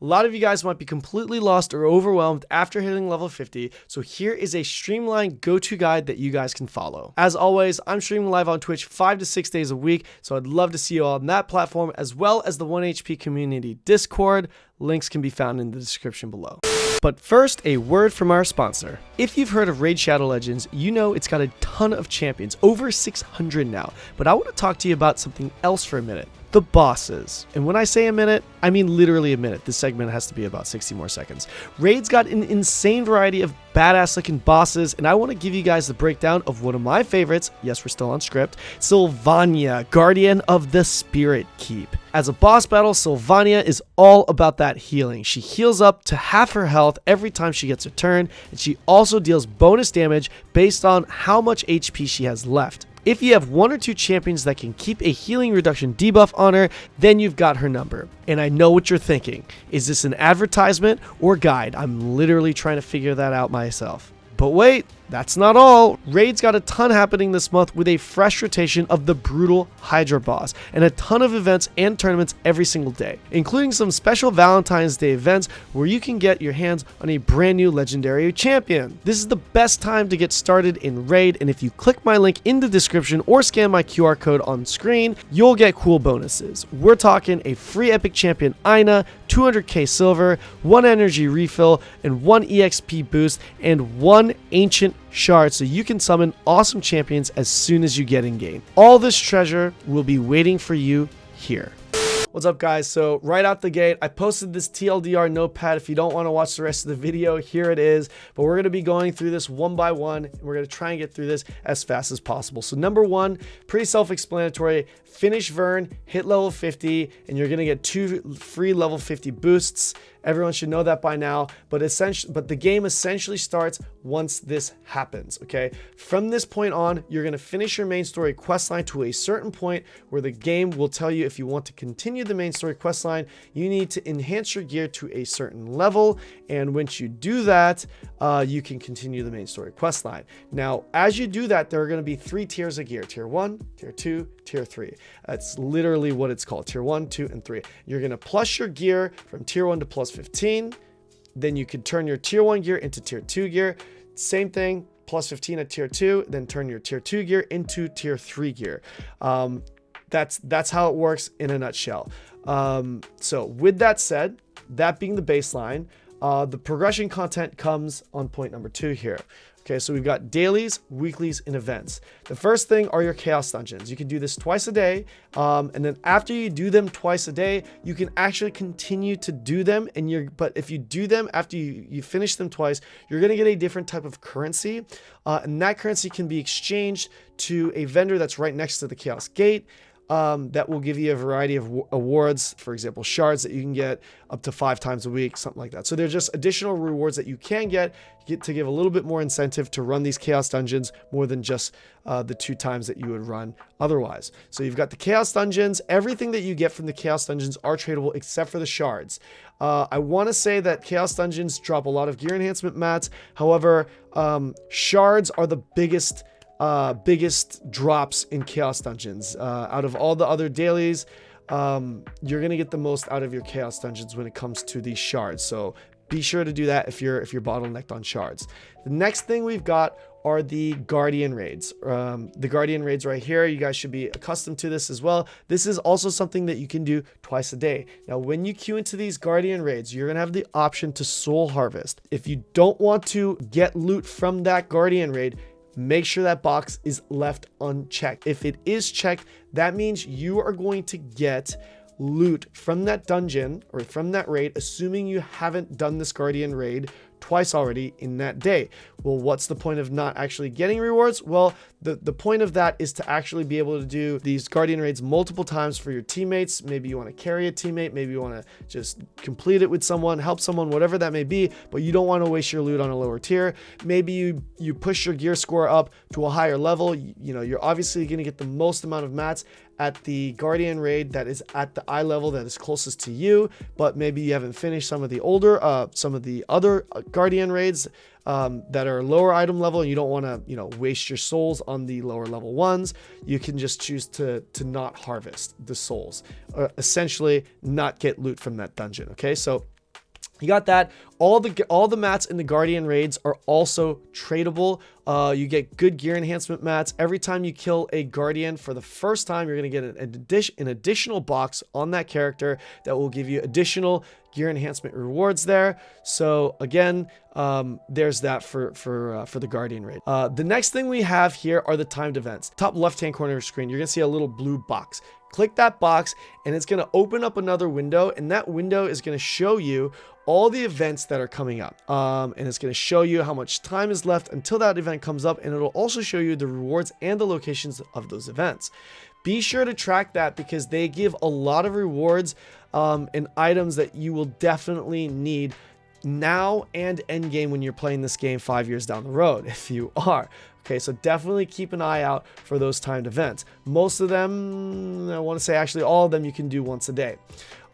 A lot of you guys might be completely lost or overwhelmed after hitting level 50, so here is a streamlined go-to guide that you guys can follow. As always, I'm streaming live on Twitch 5 to 6 days a week, so I'd love to see you all on that platform, as well as the 1HP community Discord. Links can be found in the description below. But first, a word from our sponsor. If you've heard of Raid Shadow Legends, you know it's got a ton of champions, over 600 now. But I want to talk to you about something else for a minute. The bosses. And when I say a minute, I mean literally a minute. This segment has to be about 60 more seconds. Raid's got an insane variety of badass looking bosses, and I want to give you guys the breakdown of one of my favorites. Yes, we're still on script. Sylvania, Guardian of the Spirit Keep. As a boss battle, Sylvania is all about that healing. She heals up to half her health every time she gets a turn, and she also deals bonus damage based on how much HP she has left. If you have one or two champions that can keep a healing reduction debuff on her, then you've got her number. And I know what you're thinking. Is this an advertisement or guide? I'm literally trying to figure that out myself. But wait, that's not all. Raid's got a ton happening this month with a fresh rotation of the brutal Hydra boss and a ton of events and tournaments every single day, including some special Valentine's Day events where you can get your hands on a brand new legendary champion. This is the best time to get started in Raid, and if you click my link in the description or scan my QR code on screen, you'll get cool bonuses. We're talking a free epic champion Ina, 200k silver, 1 energy refill, and 1 EXP boost, and 1 ancient shard, so you can summon awesome champions as soon as you get in game. All this treasure will be waiting for you here. What's up, guys? So right out the gate, I posted this TLDR notepad. If you don't want to watch the rest of the video, here it is. But we're going to be going through this one by one. And we're going to try and get through this as fast as possible. So number one, pretty self-explanatory. Finish Vern, hit level 50, and you're going to get 2 free level 50 boosts. Everyone should know that by now, but the game essentially starts once this happens, okay? From this point on, you're gonna finish your main story questline to a certain point where the game will tell you if you want to continue the main story questline, you need to enhance your gear to a certain level, and once you do that, you can continue the main story questline. Now, as you do that, there are gonna be 3 tiers of gear: Tier 1, Tier 2, Tier 3. That's literally what it's called, Tier 1, 2, and 3. You're gonna plus your gear from Tier 1 to plus 15. Then you could turn your Tier 1 gear into Tier 2 gear. Same thing, plus 15 at Tier 2, then turn your Tier 2 gear into Tier 3 gear. That's how it works in a nutshell. So with that said, that being the baseline, the progression content comes on point number 2 here. Okay, so we've got dailies, weeklies, and events. The first thing are your chaos dungeons. You can do this twice a day, and then after you do them twice a day, you can actually continue to do them. But if you do them after you finish them twice, you're gonna get a different type of currency, and that currency can be exchanged to a vendor that's right next to the chaos gate. That will give you a variety of awards, for example, shards that you can get up to 5 times a week, something like that. So they're just additional rewards that you can get to give a little bit more incentive to run these chaos dungeons more than just the 2 times that you would run otherwise. So you've got the chaos dungeons. Everything that you get from the chaos dungeons are tradable except for the shards. I want to say that chaos dungeons drop a lot of gear enhancement mats. However, shards are the biggest drops in chaos dungeons. Out of all the other dailies, you're gonna get the most out of your chaos dungeons when it comes to these shards, so be sure to do that if you're bottlenecked on shards. The next thing we've got are the Guardian raids. The Guardian raids right here, you guys should be accustomed to this as well. This is also something that you can do twice a day. Now, when you queue into these Guardian raids, you're gonna have the option to soul harvest. If you don't want to get loot from that Guardian raid, make sure that box is left unchecked. If it is checked, that means you are going to get loot from that dungeon or from that raid, assuming you haven't done this Guardian raid twice already in that day. Well, what's the point of not actually getting rewards? Well, the point of that is to actually be able to do these Guardian raids multiple times for your teammates. Maybe you want to carry a teammate, maybe you want to just complete it with someone, help someone, whatever that may be, but you don't want to waste your loot on a lower tier. Maybe you push your gear score up to a higher level. You know, you're obviously going to get the most amount of mats at the Guardian raid that is at the eye level that is closest to you, but maybe you haven't finished some of the other Guardian raids that are lower item level, and you don't want to, you know, waste your souls on the lower level ones. You can just choose to not harvest the souls, essentially not get loot from that dungeon. Okay, so You got that. All the mats in the Guardian raids are also tradable. You get good gear enhancement mats. Every time you kill a Guardian for the first time, you're going to get an additional box on that character that will give you additional gear enhancement rewards there. So again, there's that for the Guardian raid. The next thing we have here are the timed events. Top left-hand corner of your screen, you're going to see a little blue box. Click that box and it's going to open up another window, and that window is going to show you all the events that are coming up. And it's going to show you how much time is left until that event comes up, and it'll also show you the rewards and the locations of those events. Be sure to track that because they give a lot of rewards and items that you will definitely need now and end game when you're playing this game 5 years down the road, if you are. Okay, so definitely keep an eye out for those timed events. Most of them, I want to say actually all of them, you can do once a day.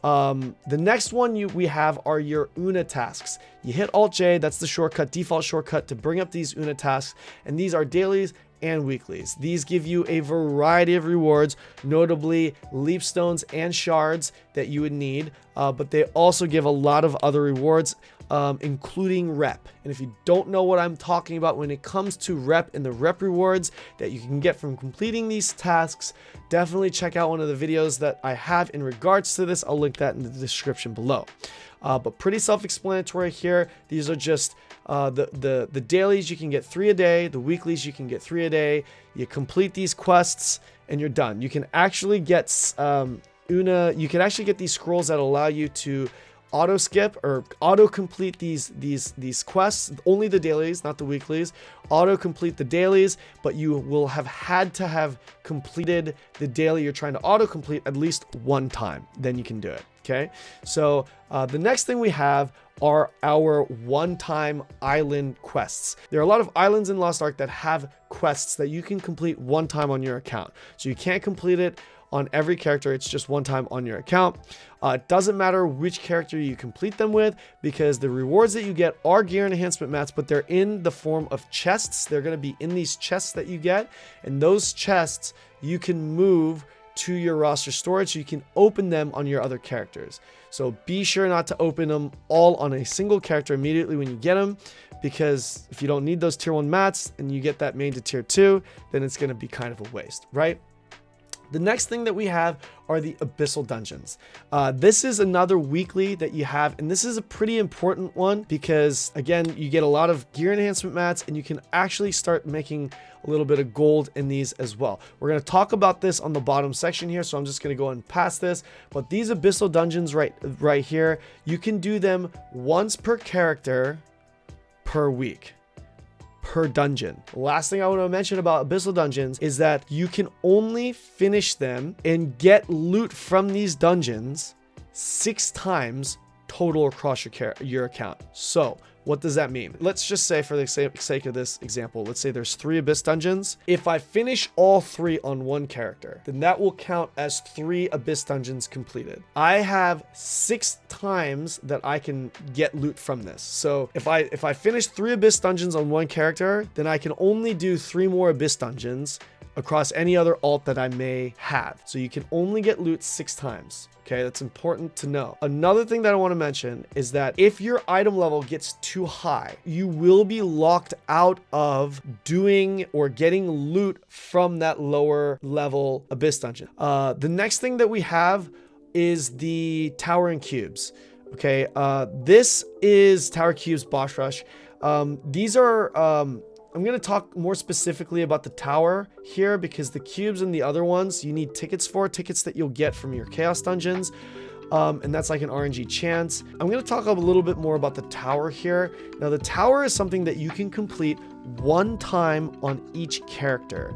The next one we have are your Una tasks. You hit Alt-J, that's the shortcut, default shortcut to bring up these Una tasks, and these are dailies and weeklies. These give you a variety of rewards, notably leap stones and shards that you would need, but they also give a lot of other rewards, including rep. And if you don't know what I'm talking about when it comes to rep and the rep rewards that you can get from completing these tasks, definitely check out one of the videos that I have in regards to this. I'll link that in the description below. But pretty self-explanatory here. These are just the dailies. You can get 3 a day. The weeklies you can get 3 a day. You complete these quests and you're done. You can actually get you can actually get these scrolls that allow you to auto skip or auto complete these quests. Only the dailies, not the weeklies. Auto complete the dailies, but you will have had to have completed the daily you're trying to auto complete at least one time, then you can do it. Okay, so the next thing we have are our one-time island quests. There are a lot of islands in Lost Ark that have quests that you can complete one time on your account. So you can't complete it on every character, it's just one time on your account. It doesn't matter which character you complete them with, because the rewards that you get are gear enhancement mats, but they're in the form of chests. They're going to be in these chests that you get, and those chests you can move to your roster storage so you can open them on your other characters. So be sure not to open them all on a single character immediately when you get them, because if you don't need those tier 1 mats and you get that main to tier 2, then it's going to be kind of a waste, right? The next thing that we have are the Abyssal Dungeons. This is another weekly that you have, and this is a pretty important one because, again, you get a lot of gear enhancement mats, and you can actually start making a little bit of gold in these as well. We're going to talk about this on the bottom section here, so I'm just going to go and pass this. But these Abyssal Dungeons right here, you can do them once per character per week. Per dungeon. The last thing I want to mention about Abyssal Dungeons is that you can only finish them and get loot from these dungeons 6 times total across your account. So what does that mean? Let's just say, for the sake of this example, let's say there's 3 Abyss Dungeons. If I finish all 3 on one character, then that will count as 3 Abyss Dungeons completed. I have 6 times that I can get loot from this. So if I finish 3 Abyss Dungeons on one character, then I can only do 3 more Abyss Dungeons across any other alt that I may have. So you can only get loot 6 times. Okay, that's important to know. Another thing that I want to mention is that if your item level gets too high, you will be locked out of doing or getting loot from that lower level Abyss Dungeon. The next thing that we have is the Tower and Cubes. Okay, this is Tower Cubes Boss Rush. These are I'm going to talk more specifically about the tower here, because the cubes and the other ones you need tickets that you'll get from your chaos dungeons, and that's like an RNG chance. I'm going to talk a little bit more about the tower here. Now the tower is something that you can complete one time on each character.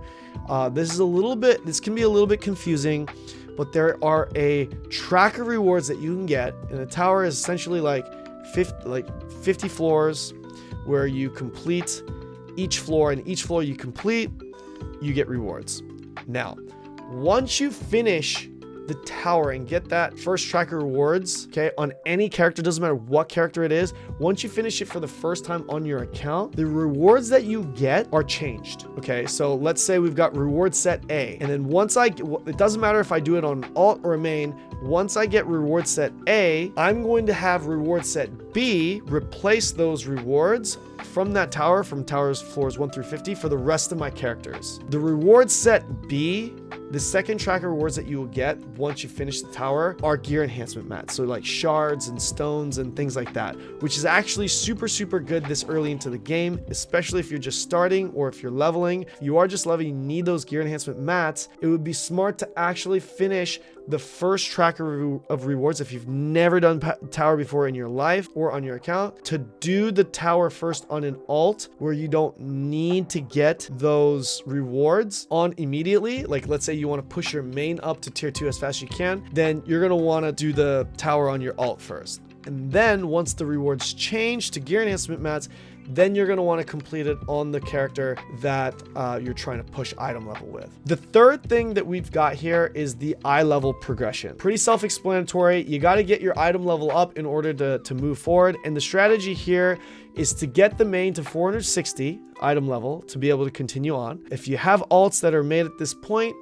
This can be a little bit confusing, but there are a track of rewards that you can get, and a tower is essentially like 50 floors where you complete each floor, and each floor you complete, you get rewards. Now, once you finish the tower and get that first tracker rewards, okay, on any character, doesn't matter what character it is, once you finish it for the first time on your account, the rewards that you get are changed, okay? So let's say we've got reward set A, and then once it doesn't matter if I do it on alt or a main, once I get reward set A, I'm going to have reward set B replace those rewards from that tower, from towers floors 1 through 50 for the rest of my characters. The reward set B, the second tracker rewards that you will get once you finish the tower, are gear enhancement mats. So like shards and stones and things like that, which is actually super, super good this early into the game, especially if you're just starting or if you're leveling. If you are just leveling, you need those gear enhancement mats. It would be smart to actually finish the first tracker of rewards if you've never done tower before in your life or on your account, to do the tower first on an alt where you don't need to get those rewards on immediately. Like let's say you want to push your main up to tier 2 as fast as you can, then you're going to want to do the tower on your alt first. And then once the rewards change to gear enhancement mats, then you're going to want to complete it on the character that you're trying to push item level with. The third thing that we've got here is the eye level progression. Pretty self-explanatory. You got to get your item level up in order to move forward. And the strategy here is to get the main to 460 item level to be able to continue on. If you have alts that are made at this point,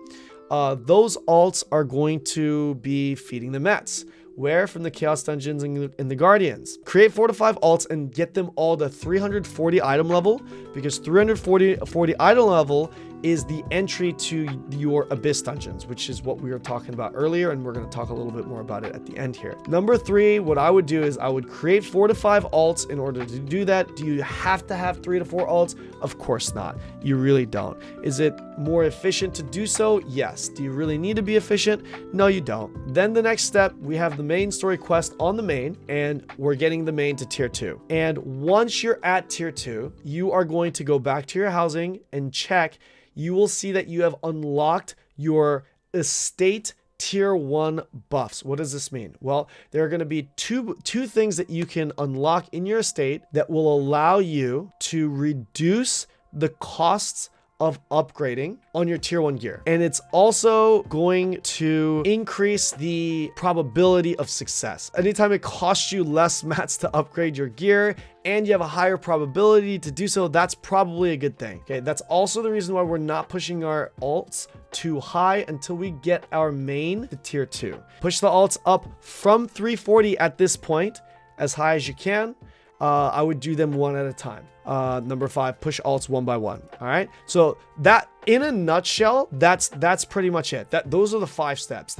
those alts are going to be feeding the mats. Where? From the Chaos Dungeons and the Guardians. Create 4 to 5 alts and get them all to 340 item level, because 340 item level is the entry to your Abyss dungeons, which is what we were talking about earlier, and we're going to talk a little bit more about it at the end here. Number 3, what I would do is I would create 4 to 5 alts in order to do that. Do you have to have 3 to 4 alts? Of course not. You really don't. Is it more efficient to do so? Yes. Do you really need to be efficient? No, you don't. Then the next step, we have the main story quest on the main, and we're getting the main to tier 2. And once you're at tier 2, you are going to go back to your housing and check. You will see that you have unlocked your estate tier 1 buffs. What does this mean? Well, there are going to be two things that you can unlock in your estate that will allow you to reduce the costs of upgrading on your tier 1 gear. And it's also going to increase the probability of success. Anytime it costs you less mats to upgrade your gear and you have a higher probability to do so, that's probably a good thing. Okay, that's also the reason why we're not pushing our alts too high until we get our main to tier 2. Push the alts up from 340 at this point as high as you can. I would do them one at a time. Number 5, push alts one by one. All right. So that, in a nutshell, that's pretty much it. Those are the 5 steps.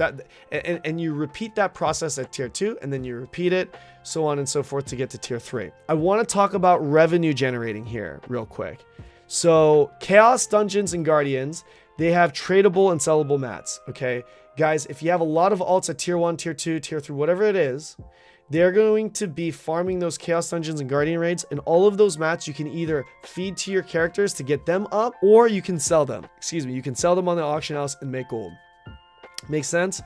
And you repeat that process at tier 2, and then you repeat it, so on and so forth to get to tier 3. I want to talk about revenue generating here real quick. So Chaos Dungeons and Guardians, they have tradable and sellable mats. Okay, guys, if you have a lot of alts at tier 1, tier 2, tier 3, whatever it is, they're going to be farming those Chaos Dungeons and Guardian raids, and all of those mats you can either feed to your characters to get them up, or you can sell them. Excuse me, you can sell them on the auction house and make gold. Makes sense?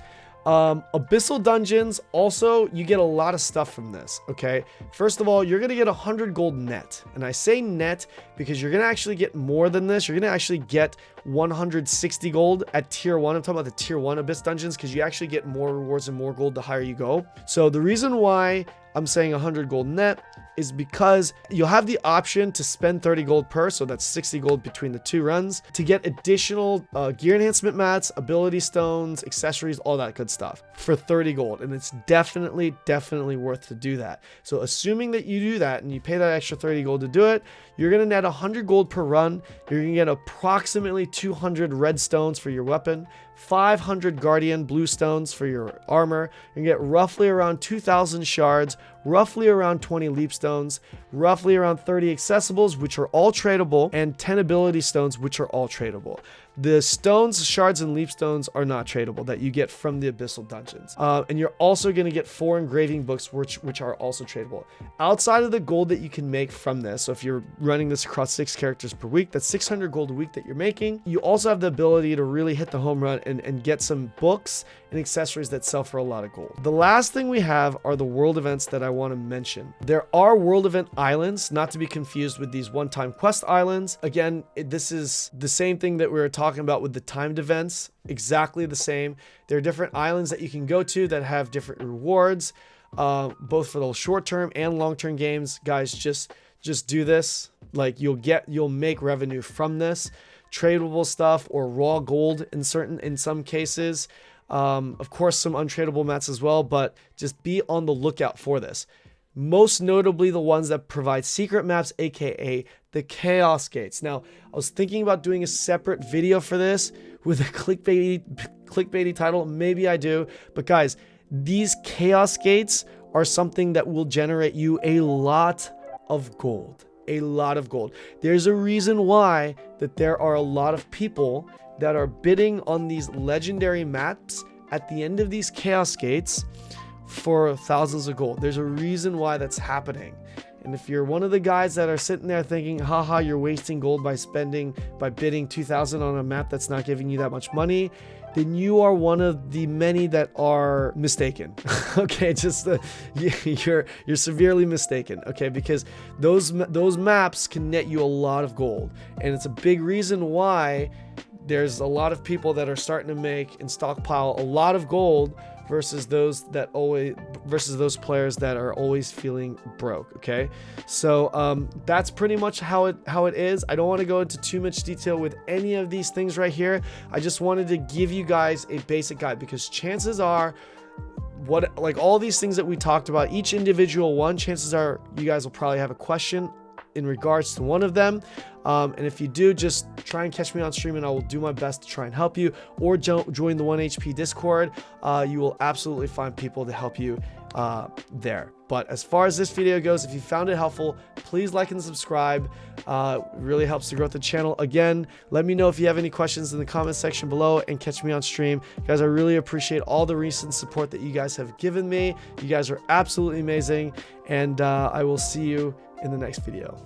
Abyssal dungeons, also, you get a lot of stuff from this, okay? First of all, you're going to get 100 gold net. And I say net because you're going to actually get more than this. You're going to actually get 160 gold at tier 1. I'm talking about the tier 1 Abyss dungeons, because you actually get more rewards and more gold the higher you go. So the reason why I'm saying 100 gold net is because you'll have the option to spend 30 gold per, so that's 60 gold between the 2 runs, to get additional gear enhancement mats, ability stones, accessories, all that good stuff for 30 gold. And it's definitely worth to do that. So assuming that you do that and you pay that extra 30 gold to do it, you're going to net 100 gold per run. You're going to get approximately 200 red stones for your weapon, 500 guardian blue stones for your armor. You get roughly around 2,000 shards, roughly around 20 leap stones, roughly around 30 accessibles, which are all tradable, and 10 ability stones, which are all tradable. The stones, shards, and leap stones are not tradable, that you get from the Abyssal dungeons. And you're also going to get 4 engraving books, which are also tradable. Outside of the gold that you can make from this, so if you're running this across 6 characters per week, that's 600 gold a week that you're making. You also have the ability to really hit the home run and get some books and accessories that sell for a lot of gold. The last thing we have are the world events that I want to mention. There are world event islands, not to be confused with these one-time quest islands. Again, this is the same thing that we were talking about with the timed events, exactly the same. There are different islands that you can go to that have different rewards, both for the short-term and long-term games. Guys, just do this. Like, you'll make revenue from this. Tradable stuff or raw gold in some cases. Of course, some untradeable mats as well, but just be on the lookout for this. Most notably, the ones that provide secret maps, aka the Chaos Gates. Now, I was thinking about doing a separate video for this with a clickbaity title. Maybe I do, but guys, these Chaos Gates are something that will generate you a lot of gold. A lot of gold. There's a reason why that there are a lot of people that are bidding on these legendary maps at the end of these Chaos Gates for thousands of gold. There's a reason why that's happening. And if you're one of the guys that are sitting there thinking, haha, you're wasting gold by bidding 2,000 on a map that's not giving you that much money, then you are one of the many that are mistaken. Okay, you're severely mistaken. Okay, because those maps can net you a lot of gold, and it's a big reason why there's a lot of people that are starting to make and stockpile a lot of gold versus those players that are always feeling broke. Okay, so that's pretty much how it is. I don't want to go into too much detail with any of these things right here. I just wanted to give you guys a basic guide, because chances are, like all these things that we talked about, each individual one, chances are you guys will probably have a question in regards to one of them. And if you do, just try and catch me on stream and I will do my best to try and help you, or join the 1HP Discord. You will absolutely find people to help you there. But as far as this video goes, if you found it helpful, please like and subscribe. It really helps to grow the channel. Again, let me know if you have any questions in the comment section below, and catch me on stream. Guys, I really appreciate all the recent support that you guys have given me. You guys are absolutely amazing, and I will see you in the next video.